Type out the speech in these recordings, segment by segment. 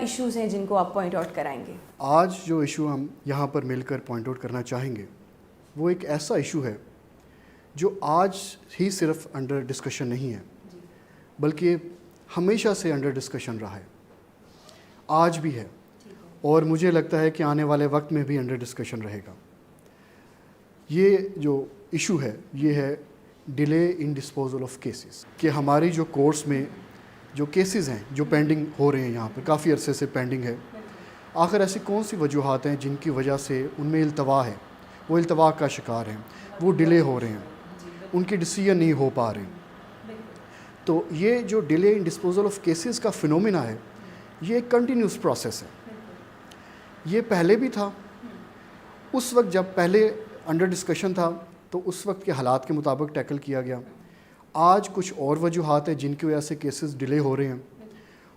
Issues ہیں جن کو آپ پوائنٹ آؤٹ کرائیں گے؟ آج جو ایشو ہم یہاں پر مل کر پوائنٹ آؤٹ کرنا چاہیں گے وہ ایک ایسا ایشو ہے جو آج ہی صرف انڈر ڈسکشن نہیں ہے بلکہ ہمیشہ سے انڈر ڈسکشن رہا ہے، آج بھی ہے، اور مجھے لگتا ہے کہ آنے والے وقت میں بھی انڈر ڈسکشن رہے گا۔ یہ جو ایشو ہے یہ ہے delay in disposal of cases, کہ ہماری جو کورٹس میں جو کیسز ہیں جو پینڈنگ ہو رہے ہیں، یہاں پر کافی عرصے سے پینڈنگ ہے، آخر ایسی کون سی وجوہات ہیں جن کی وجہ سے ان میں التوا ہے، وہ التوا کا شکار ہیں، وہ ڈیلے ہو رہے ہیں، ان کے ڈیسیژن نہیں ہو پا رہے ہیں۔ تو یہ جو delay in disposal of cases کا فینومینا ہے یہ ایک کنٹینیوس پروسیس ہے۔ یہ پہلے بھی تھا، اس وقت جب پہلے انڈر ڈسکشن تھا تو اس وقت کے حالات کے مطابق ٹیکل کیا گیا۔ آج کچھ اور وجوہات ہیں جن کی وجہ سے کیسز ڈیلے ہو رہے ہیں،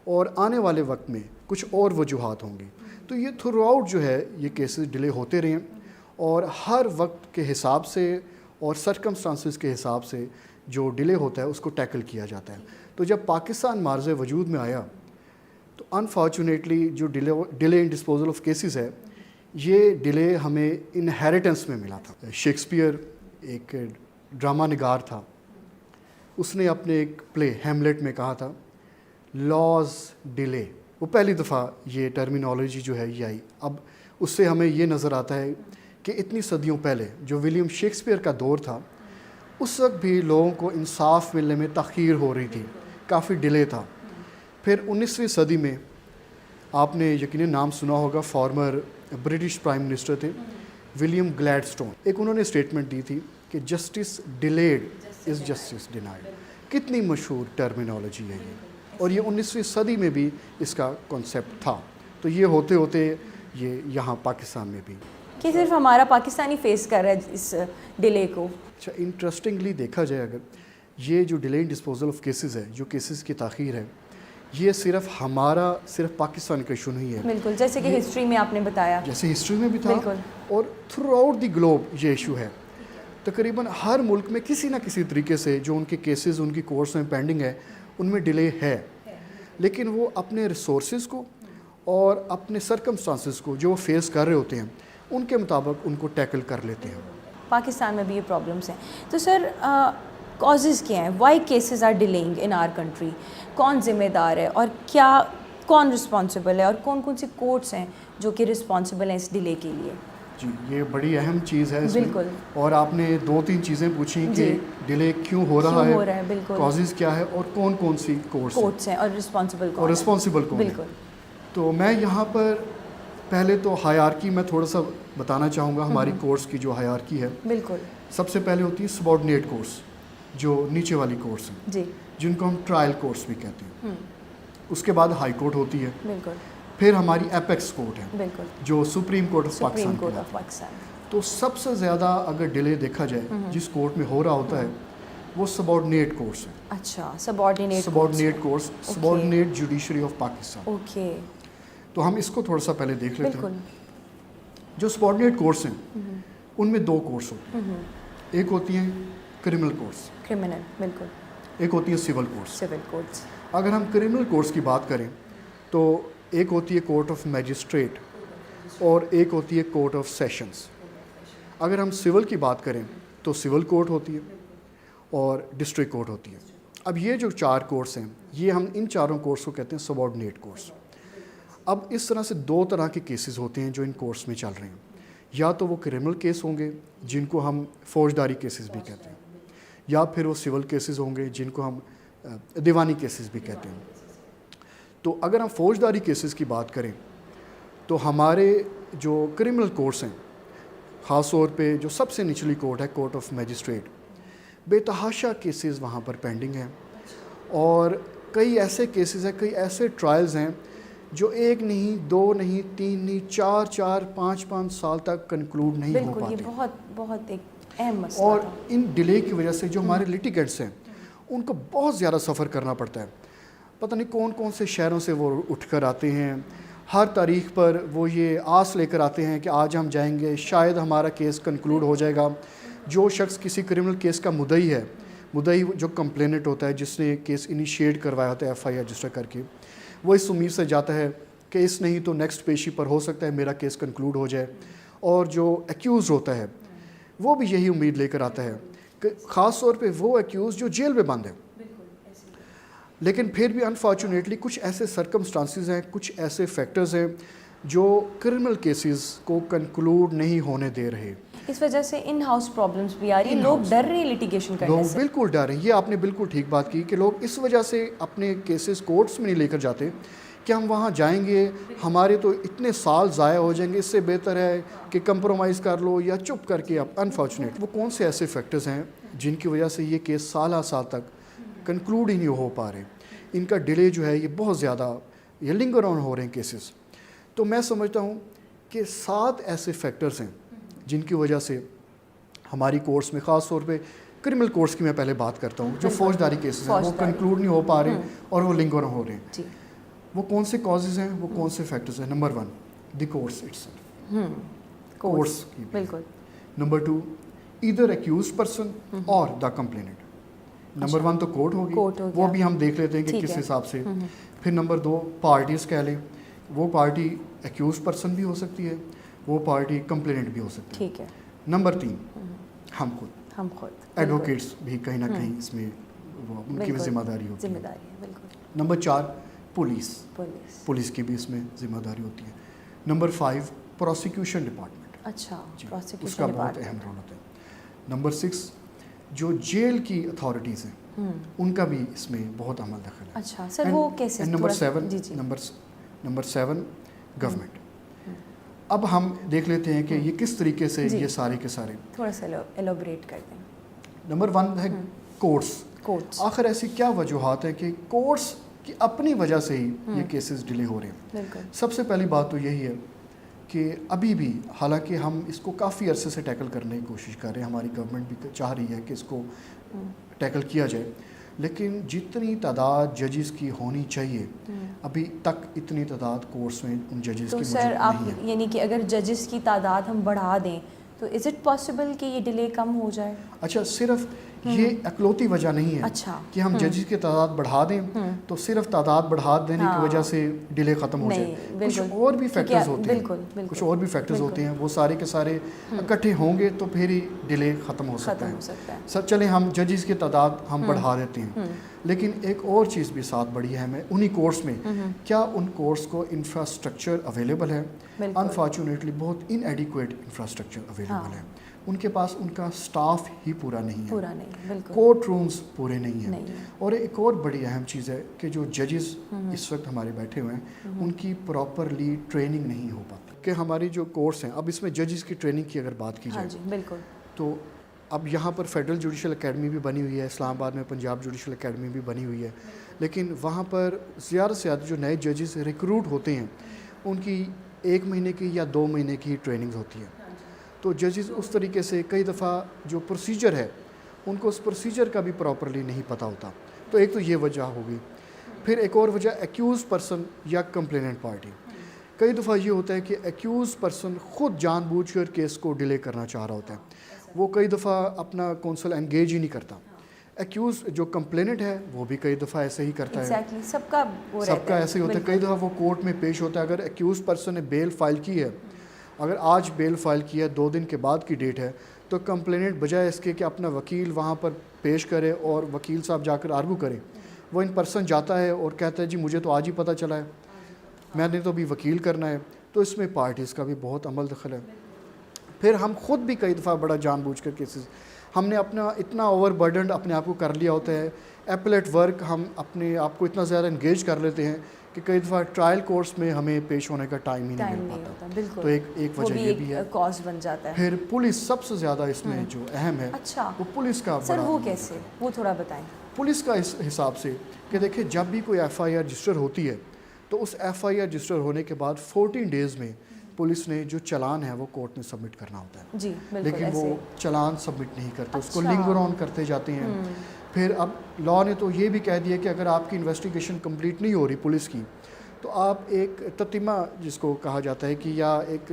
اور آنے والے وقت میں کچھ اور وجوہات ہوں گی۔ تو یہ تھرو آؤٹ جو ہے یہ کیسز ڈیلے ہوتے رہے ہیں، اور ہر وقت کے حساب سے اور سرکمسٹانسز کے حساب سے جو ڈیلے ہوتا ہے اس کو ٹیکل کیا جاتا ہے۔ تو جب پاکستان معرض وجود میں آیا تو انفارچونیٹلی جو delay in disposal of cases ہے یہ ڈیلے ہمیں انہیریٹنس میں ملا تھا۔ شیکسپیئر ایک ڈرامہ نگار تھا، اس نے اپنے ایک پلے ہیملیٹ میں کہا تھا لاز ڈیلے، وہ پہلی دفعہ یہ ٹرمینالوجی جو ہے یہ آئی۔ اب اس سے ہمیں یہ نظر آتا ہے کہ اتنی صدیوں پہلے جو ولیم شیکسپیئر کا دور تھا اس وقت بھی لوگوں کو انصاف ملنے میں تاخیر ہو رہی تھی، کافی ڈیلے تھا۔ پھر 19ویں صدی میں آپ نے یقیناً نام سنا ہوگا، فارمر برٹش پرائم منسٹر تھے ولیم گلیڈ سٹون، ایک انہوں نے اسٹیٹمنٹ دی تھی کہ justice delayed is justice denied. کتنی مشہور ٹرمینالوجی ہے یہ، اور یہ 19ویں صدی میں بھی اس کا کانسیپٹ تھا۔ تو یہ ہوتے ہوتے یہ یہاں پاکستان میں بھی کہ صرف ہمارا پاکستانی فیس کر رہا ہے اس ڈیلے کو۔ اچھا، انٹرسٹنگلی دیکھا جائے اگر یہ جو delay in disposal of cases ہے، جو کیسز کی تاخیر ہے، یہ صرف پاکستان کا ایشو نہیں ہے، بالکل جیسے کہ ہسٹری میں آپ نے بتایا، جیسے ہسٹری میں بھی تھا، بالکل، اور تھرو آؤٹ دی گلوب یہ ایشو ہے۔ تقریباً ہر ملک میں کسی نہ کسی طریقے سے جو ان کے کیسز ان کی کورٹس میں پینڈنگ ہے ان میں ڈیلے ہے، لیکن وہ اپنے ریسورسز کو اور اپنے سرکمسٹانسز کو جو وہ فیس کر رہے ہوتے ہیں ان کے مطابق ان کو ٹیکل کر لیتے ہیں۔ پاکستان میں بھی یہ پرابلمس ہیں۔ تو سر کازز کیا ہیں؟ Why cases are dealing in our country? کون ذمہ دار ہے، اور کون رسپانسبل ہے، اور کون سی کورٹس ہیں جو کہ رسپانسبل ہیں اس ڈیلے کے لیے؟ جی، یہ بڑی اہم چیز ہے بالکل، اور آپ نے 2-3 چیزیں پوچھی کہ ڈیلے کیوں ہو رہا ہے، بالکل، کازز کیا ہے، اور کون سی کورٹس ہیں، اور رسپانسبل کون ہے۔ بالکل۔ تو میں یہاں پر پہلے تو ہائرارکی میں تھوڑا سا بتانا چاہوں گا، ہماری کورٹس کی جو ہائرارکی ہے، بالکل، سب سے پہلے ہوتی ہے سبارڈینیٹ کورٹس، جو نیچے والی کورٹس ہیں، جی، جن کو ہم ٹرائل کورٹس بھی کہتے ہیں۔ اس کے بعد ہائی کورٹ ہوتی ہے، بالکل، پھر ہماری ایپیکس کورٹ ہے، بالکل، جو سپریم کورٹ آف پاکستان۔ تو سب سے زیادہ اگر ڈیلے دیکھا جائے جس کورٹ میں ہو رہا ہوتا ہے وہ سبارڈینیٹ کورٹس ہیں۔ اچھا، subordinate courts, subordinate judiciary of Pakistan. Okay, تو ہم اس کو تھوڑا سا پہلے دیکھ لیتے ہیں۔ جو سبارڈینیٹ کورٹس ہیں ان میں 2 کورٹس ہوتے ہیں، ایک ہوتی ہیں کرمنل کورٹس، بالکل، ایک ہوتی ہیں سول کورٹس۔ اگر ہم کرمنل کورٹس کی بات کریں تو ایک ہوتی ہے کورٹ آف میجسٹریٹ اور ایک ہوتی ہے کورٹ آف سیشنز۔ اگر ہم سول کی بات کریں تو سول کورٹ ہوتی ہے اور ڈسٹرکٹ کورٹ ہوتی ہے۔ اب یہ جو 4 کورٹس ہیں یہ ہم ان چاروں کورٹس کو کہتے ہیں سبارڈینیٹ کورٹس۔ اب اس طرح سے 2 طرح کے کیسز ہوتے ہیں جو ان کورٹس میں چل رہے ہیں، یا تو وہ کرمنل کیس ہوں گے جن کو ہم فوجداری کیسز بھی کہتے ہیں، یا پھر وہ سول کیسز ہوں گے جن کو ہم دیوانی کیسز بھی کہتے ہیں۔ تو اگر ہم فوجداری کیسز کی بات کریں تو ہمارے جو کرمنل کورٹس ہیں، خاص طور پہ جو سب سے نچلی کورٹ ہے کورٹ آف میجسٹریٹ، بے تحاشا کیسز وہاں پر پینڈنگ ہیں، اور کئی ایسے کیسز ہیں، کئی ایسے ٹرائلز ہیں جو 1 نہیں، 2 نہیں، 3 نہیں، 4 5 سال تک کنکلوڈ نہیں ہو پاتے۔ بالکل، یہ بہت ایک اہم مسئلہ اور ان ڈیلے کی وجہ سے جو ہمارے لیٹیگنٹس ہیں ان کو بہت زیادہ سفر کرنا پڑتا ہے۔ پتہ نہیں کون سے شہروں سے وہ اٹھ کر آتے ہیں، ہر تاریخ پر وہ یہ آس لے کر آتے ہیں کہ آج ہم جائیں گے، شاید ہمارا کیس کنکلوڈ ہو جائے گا۔ جو شخص کسی کرمنل کیس کا مدعی ہے، مدعی جو کمپلیننٹ ہوتا ہے جس نے کیس انیشیٹ کروایا ہوتا ہے ایف آئی آر رجسٹر کر کے، وہ اس امید سے جاتا ہے کیس نہیں تو نیکسٹ پیشی پر ہو سکتا ہے میرا کیس کنکلوڈ ہو جائے. اور جو ایکیوز ہوتا ہے وہ بھی یہی امید لے کر آتا ہے کہ خاص طور پہ وہ ایکیوز جو جیل میں بند ہے. لیکن پھر بھی انفارچونیٹلی کچھ ایسے سرکمسٹانسز ہیں, کچھ ایسے فیکٹرز ہیں جو کرمنل کیسز کو کنکلوڈ نہیں ہونے دے رہے. اس وجہ سے ان ہاؤس پرابلمس بھی آ رہی ہیں, لوگ ڈر رہے ہیں لٹیگیشن کرنے لوگ سے. بالکل ڈر رہے ہیں. یہ آپ نے بالکل ٹھیک بات کی کہ لوگ اس وجہ سے اپنے کیسز کورٹس میں نہیں لے کر جاتے کہ ہم وہاں جائیں گے ہمارے تو اتنے سال ضائع ہو جائیں گے, اس سے بہتر ہے کہ کمپرومائز کر لو یا چپ کر کے. اب انفارچونیٹ وہ کون سے ایسے فیکٹرز ہیں جن کی وجہ سے یہ کیس سالہ سال تک کنکلوڈ ہی نہیں ہو پا رہے, ان کا ڈیلے جو ہے یہ بہت زیادہ یہ لنگر آن ہو رہے ہیں کیسز. تو میں سمجھتا ہوں کہ 7 ایسے فیکٹرز ہیں جن کی وجہ سے ہماری کورٹس میں, خاص طور پہ کرمنل کورٹس کی میں پہلے بات کرتا ہوں, جو فوجداری کیسز ہیں وہ کنکلوڈ نہیں ہو پا رہے اور وہ لنگر آن ہو رہے ہیں. وہ کون سے کازز ہیں, وہ کون سے فیکٹرز ہیں؟ Number 1 the courts itself, courts کی. بالکل. نمبر 2 ایدر ایکیوز پرسن اور دا کمپلیننٹ. نمبر 1 تو کورٹ ہوگی, وہ بھی ہم دیکھ لیتے ہیں کہ کس حساب سے. پھر نمبر 2 پارٹیز کہہ لیں, وہ پارٹی ایکیوز پرسن بھی ہو سکتی ہے, وہ پارٹی کمپلیننٹ بھی ہو سکتی ہے. نمبر 3 ہم خود ایڈوکیٹس بھی کہیں نہ کہیں اس میں وہ ان کی بھی ذمہ داری ہوتی ہے. نمبر 4 پولیس کی بھی اس میں ذمہ داری ہوتی ہے. Number 5 prosecution department. اچھا, اس کا بہت اہم رول ہوتا ہے. نمبر 6 جو جیل کی اتھارٹیز ہیں ان کا بھی اس میں بہت عمل دخل ہے. اچھا سر, وہ کیسے؟ Number 7 government. اب ہم دیکھ لیتے ہیں کہ یہ کس طریقے سے یہ سارے کے سارے تھوڑا سا ایلوبریٹ کر دیں. نمبر 1 ہے کورٹس. آخر ایسی کیا وجوہات ہیں کہ کورٹس کی اپنی وجہ سے ہی یہ کیسز ڈیلے ہو رہے ہیں؟ سب سے پہلی بات تو یہی ہے کہ ابھی بھی حالانکہ ہم اس کو کافی عرصے سے ٹیکل کرنے کی کوشش کر رہے ہیں, ہماری گورنمنٹ بھی چاہ رہی ہے کہ اس کو ٹیکل کیا جائے, لیکن جتنی تعداد ججز کی ہونی چاہیے ابھی تک اتنی تعداد کورٹس میں ان ججز کی موجود نہیں ہے. تو سر آپ یعنی کہ اگر ججز کی تعداد ہم بڑھا دیں تو از اٹ پاسبل کہ یہ ڈیلے کم ہو جائے؟ اچھا, صرف یہ اکلوتی وجہ نہیں ہے کہ ہم ججز کی تعداد بڑھا دیں تو صرف تعداد بڑھا دینے کی وجہ سے ڈیلے ختم ہو جائے. کچھ اور بھی فیکٹرز ہوتے ہیں, کچھ اور بھی فیکٹرز ہوتے ہیں, وہ سارے کے سارے اکٹھے ہوں گے تو پھر ہی ڈیلے ختم ہو سکتا ہے. سر چلیں ہم ججز کی تعداد ہم بڑھا دیتے ہیں, لیکن ایک اور چیز بھی ساتھ بڑھی ہے ہمیں انہی کورٹس میں, کیا ان کورٹس کو انفراسٹرکچر اویلیبل ہے؟ انفارچونیٹلی بہت ان ایڈیکویٹ انفراسٹرکچر اویلیبل ہے. ان کے پاس ان کا سٹاف ہی پورا نہیں ہے, کورٹ رومز پورے نہیں ہیں. اور ایک اور بڑی اہم چیز ہے کہ جو ججز اس وقت ہمارے بیٹھے ہوئے ہیں ان کی پراپرلی ٹریننگ نہیں ہو پاتی. کہ ہماری جو کورس ہیں, اب اس میں ججز کی ٹریننگ کی اگر بات کی جائے تو اب یہاں پر فیڈرل جوڈیشل اکیڈمی بھی بنی ہوئی ہے, اسلام آباد میں پنجاب جوڈیشل اکیڈمی بھی بنی ہوئی ہے, لیکن وہاں پر زیادہ سے زیادہ جو نئے ججز ریکروٹ ہوتے ہیں ان کی 1 مہینے کی یا 2 مہینے کی ٹریننگ ہوتی ہے. تو ججز اس طریقے سے کئی دفعہ جو پروسیجر ہے ان کو اس پروسیجر کا بھی پراپرلی نہیں پتہ ہوتا. تو ایک تو یہ وجہ ہوگی. پھر ایک اور وجہ ایکیوز پرسن یا کمپلیننٹ پارٹی. کئی دفعہ یہ ہوتا ہے کہ ایکیوز پرسن خود جان بوجھ کر کیس کو ڈیلے کرنا چاہ رہا ہوتا ہے, وہ کئی دفعہ اپنا کونسل انگیج ہی نہیں کرتا. ایکیوز جو کمپلیننٹ ہے وہ بھی کئی دفعہ ایسے ہی کرتا ہے, سب کا ایسے ہی ہوتا ہے. کئی دفعہ وہ کورٹ میں پیش ہوتا ہے, اگر ایکیوز پرسن نے بیل فائل کی ہے, اگر آج بیل فائل کیا ہے 2 دن کے بعد کی ڈیٹ ہے, تو کمپلیننٹ بجائے اس کے کہ اپنا وکیل وہاں پر پیش کرے اور وکیل صاحب جا کر آرگو کرے, وہ ان پرسن جاتا ہے اور کہتا ہے جی مجھے تو آج ہی پتہ چلا ہے, میں نے تو ابھی وکیل کرنا ہے. تو اس میں پارٹیز کا بھی بہت عمل دخل ہے. پھر ہم خود بھی کئی دفعہ بڑا جان بوجھ کر کیسز ہم نے اپنا اتنا اوور برڈنڈ اپنے آپ کو کر لیا ہوتا ہے, ایپلیٹ ورک ہم اپنے آپ کو اتنا زیادہ انگیج کر لیتے ہیں کہ کئی دفعہ ٹرائل کورس میں ہمیں پیش ہونے کا ٹائم ہی نہیں مل پاتا. تو ایک وجہ یہ بھی ہے, کاز بن جاتا ہے. پھر پولیس سب سے زیادہ اس میں جو اہم ہے وہ پولیس کا. سر وہ کیسے, وہ تھوڑا بتائیں. پولیس کا اس حساب سے کہ دیکھیں جب بھی کوئی ایف آئی آر رجسٹر ہوتی ہے تو اس ایف آئی آر رجسٹر ہونے کے بعد 14 ڈیز میں پولیس نے جو چلان ہے وہ کورٹ میں سبمٹ کرنا ہوتا ہے. جی لیکن وہ چلان سبمٹ نہیں کرتے, اس کو لنگر آن کرتے جاتے ہیں. پھر اب لاء نے تو یہ بھی کہہ دیا کہ اگر آپ کی انویسٹیگیشن کمپلیٹ نہیں ہو رہی پولیس کی تو آپ ایک تتمہ جس کو کہا جاتا ہے کہ یا ایک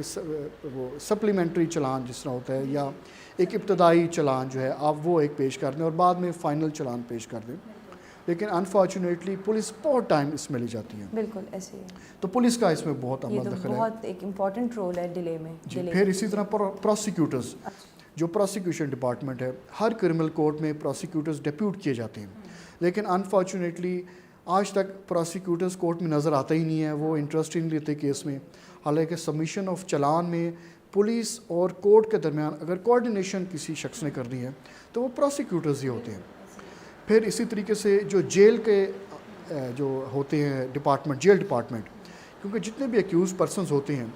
وہ سپلیمنٹری چلان جس طرح ہوتا ہے یا ایک ابتدائی چلان جو ہے آپ وہ ایک پیش کر دیں اور بعد میں فائنل چلان پیش کر دیں. لیکن انفارچونیٹلی پولیس بہت ٹائم اس میں لے جاتی ہے. بالکل ایسے ہی ہے. تو پولیس کا اس میں بہت یہ عمل تو دخل ہے. بہت ایک امپورٹنٹ رول ہے ڈیلے میں. پھر اسی طرح پروسیکیوٹرز, جو پروسیکیوشن ڈپارٹمنٹ ہے, ہر کرمنل کورٹ میں پروسیکیوٹرز ڈیپیوٹ کیے جاتے ہیں, لیکن انفارچونیٹلی آج تک پروسیکیوٹرز کورٹ میں نظر آتا ہی نہیں ہے, وہ انٹرسٹ ہی نہیں لیتے کیس میں. حالانکہ سبمیشن آف چلان میں پولیس اور کورٹ کے درمیان اگر کوآرڈینیشن کسی شخص نے کرنی ہے تو وہ پروسیکیوٹرز ہی ہوتے ہیں. پھر اسی طریقے سے جو جیل کے جو ہوتے ہیں ڈپارٹمنٹ, جیل ڈپارٹمنٹ, کیونکہ جتنے بھی ایکیوز پرسنز ہوتے ہیں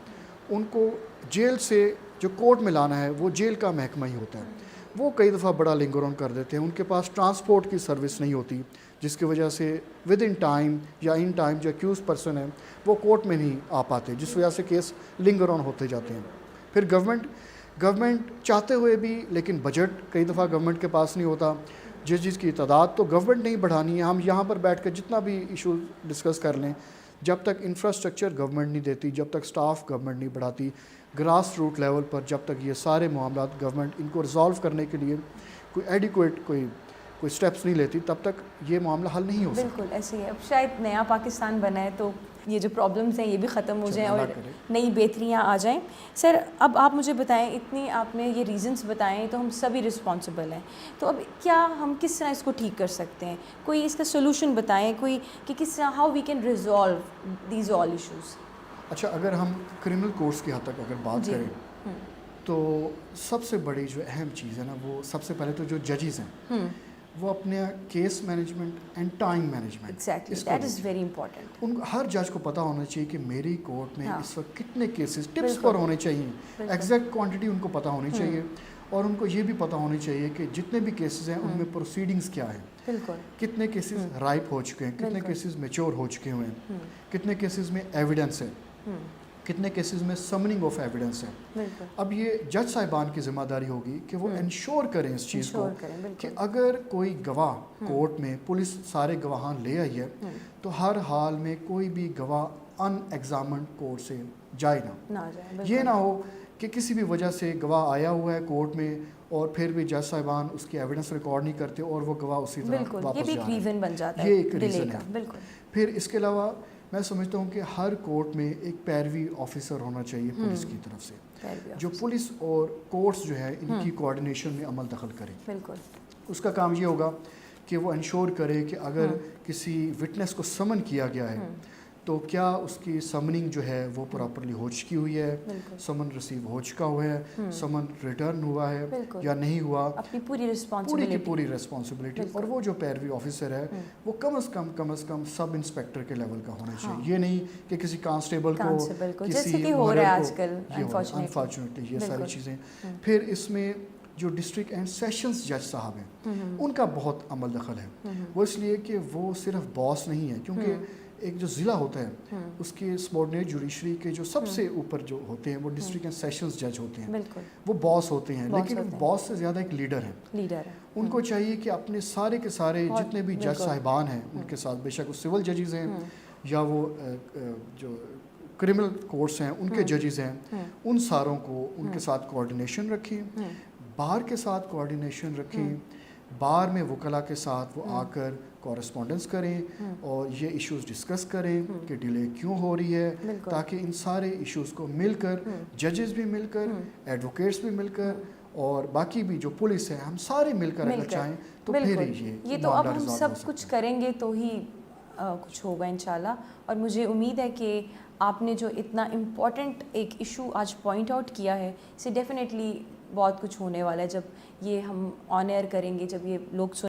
ان کو جیل سے جو کورٹ میں لانا ہے وہ جیل کا محکمہ ہی ہوتا ہے. وہ کئی دفعہ بڑا لنگر آن کر دیتے ہیں, ان کے پاس ٹرانسپورٹ کی سروس نہیں ہوتی, جس کی وجہ سے ود ان ٹائم یا ان ٹائم جو ایکیوز پرسن ہیں وہ کورٹ میں نہیں آ پاتے, جس وجہ سے کیس لنگر آن ہوتے جاتے ہیں. پھر گورنمنٹ چاہتے ہوئے بھی, لیکن بجٹ کئی دفعہ گورنمنٹ کے پاس نہیں ہوتا. جس کی تعداد تو گورنمنٹ نہیں بڑھانی ہے, ہم یہاں پر بیٹھ کر جتنا بھی ایشو ڈسکس کر لیں, جب تک انفراسٹرکچر گورنمنٹ نہیں دیتی, جب تک سٹاف گورنمنٹ نہیں بڑھاتی, گراس روٹ لیول پر جب تک یہ سارے معاملات گورنمنٹ ان کو ریزالو کرنے کے لیے کوئی ایڈیکویٹ کوئی سٹیپس نہیں لیتی, تب تک یہ معاملہ حل نہیں ہو سکتا. بالکل ایسے ہی. اب شاید نیا پاکستان بنا ہے تو یہ جو پرابلمس ہیں یہ بھی ختم ہو جائیں اور نئی بہتریاں آ جائیں. سر اب آپ مجھے بتائیں, اتنی آپ نے یہ ریزنس بتائیں تو ہم سبھی رسپانسبل ہیں, تو اب کیا ہم کس طرح اس کو ٹھیک کر سکتے ہیں؟ کوئی اس کا سولوشن بتائیں, کوئی کہ کس طرح how we can resolve these all issues. اچھا, اگر ہم کرمنل کورٹس کی حد تک اگر بات کریں تو سب سے بڑی جو اہم چیز ہے نا, وہ سب سے پہلے تو جو ججز ہیں وہ اپنے case management and time management, exactly that is very important. ان کو ہر جج کو پتہ ہونا چاہیے کہ میری کورٹ میں اس وقت کتنے کیسز ٹپس پر ہونے چاہیے, ایگزیکٹ کوانٹٹی ان کو پتہ ہونی چاہیے, اور ان کو یہ بھی پتہ ہونی چاہیے کہ جتنے بھی کیسز ہیں ان میں پروسیڈنگز کیا ہیں, کتنے کیسز رائپ ہو چکے ہیں, کتنے کیسز میچور ہو چکے ہوئے ہیں, کتنے کیسز میں ایویڈنس ہے, کتنے کیسز میں سمننگ آف ایویڈنس ہے. اب یہ جج صاحبان کی ذمہ داری ہوگی کہ وہ انشور کریں اس چیز کو کہ اگر کوئی گواہ کورٹ میں, پولیس سارے گواہان لے آئی ہے تو ہر حال میں کوئی بھی گواہ ان ایگزامنڈ کورٹ سے جائے نہ. یہ نہ ہو کہ کسی بھی وجہ سے گواہ آیا ہوا ہے کورٹ میں اور پھر بھی جج صاحبان اس کی ایویڈنس ریکارڈ نہیں کرتے اور وہ گواہ اسی طرح واپس جا رہے ہیں. یہ ایک ریزن ہے. پھر اس کے علاوہ میں سمجھتا ہوں کہ ہر کورٹ میں ایک پیروی آفیسر ہونا چاہیے پولیس کی طرف سے, جو پولیس اور کورٹس جو ہے ان کی کوآرڈینیشن میں عمل دخل کرے. بالکل. اس کا کام یہ ہوگا کہ وہ انشور کرے کہ اگر کسی وٹنس کو سمن کیا گیا ہے تو کیا اس کی سمننگ جو ہے وہ پراپرلی ہو چکی ہوئی ہے, سمن ریسیو ہو چکا ہوا ہے, سمن ریٹرن ہوا ہے یا نہیں ہوا, اپنی پوری رسپانسبلٹی. اور وہ جو پیروی آفیسر ہے وہ کم از کم سب انسپیکٹر کے لیول کا ہونا چاہیے. یہ نہیں کہ کسی کانسٹیبل کو کسی انفارچونیٹلی یہ ساری چیزیں. پھر اس میں جو ڈسٹرکٹ اینڈ سیشنز جج صاحب ہیں ان کا بہت عمل دخل ہے. وہ اس لیے کہ وہ صرف باس نہیں ہے, کیونکہ ایک جو ضلع ہوتا ہے اس کے سبارڈینیٹ جوڈیشری کے جو سب سے اوپر جو ہوتے ہیں وہ ڈسٹرکٹ اینڈ سیشنز جج ہوتے ہیں, وہ باس ہوتے ہیں, لیکن باس سے زیادہ ایک لیڈر ہے. ان کو چاہیے کہ اپنے سارے کے سارے جتنے بھی جج صاحبان ہیں ان کے ساتھ, بے شک وہ سول ججز ہیں یا وہ جو کرمنل کورٹس ہیں ان کے ججز ہیں, ان ساروں کو ان کے ساتھ کوآرڈینیشن رکھیں, بار کے ساتھ کوآرڈینیشن رکھیں, بار میں وکلا کے ساتھ وہ آ کر کورسپونڈنس کریں اور یہ ایشوز ڈسکس کریں کہ ڈیلے کیوں ہو رہی ہے, تاکہ ان سارے ایشوز کو مل کر, ججز بھی مل کر, ایڈوکیٹس بھی مل کر اور باقی بھی جو پولیس ہے, ہم سارے مل کر اگر چاہیں تو پھر یہ تو اب ہم سب کچھ کریں گے تو ہی کچھ ہوگا انشاءاللہ. اور مجھے امید ہے کہ آپ نے جو اتنا امپورٹنٹ ایک ایشو آج پوائنٹ آؤٹ کیا ہے, اسے ڈیفینیٹلی بہت کچھ ہونے والا ہے. جب یہ ہم آن ایئر کریں گے, جب یہ لوگ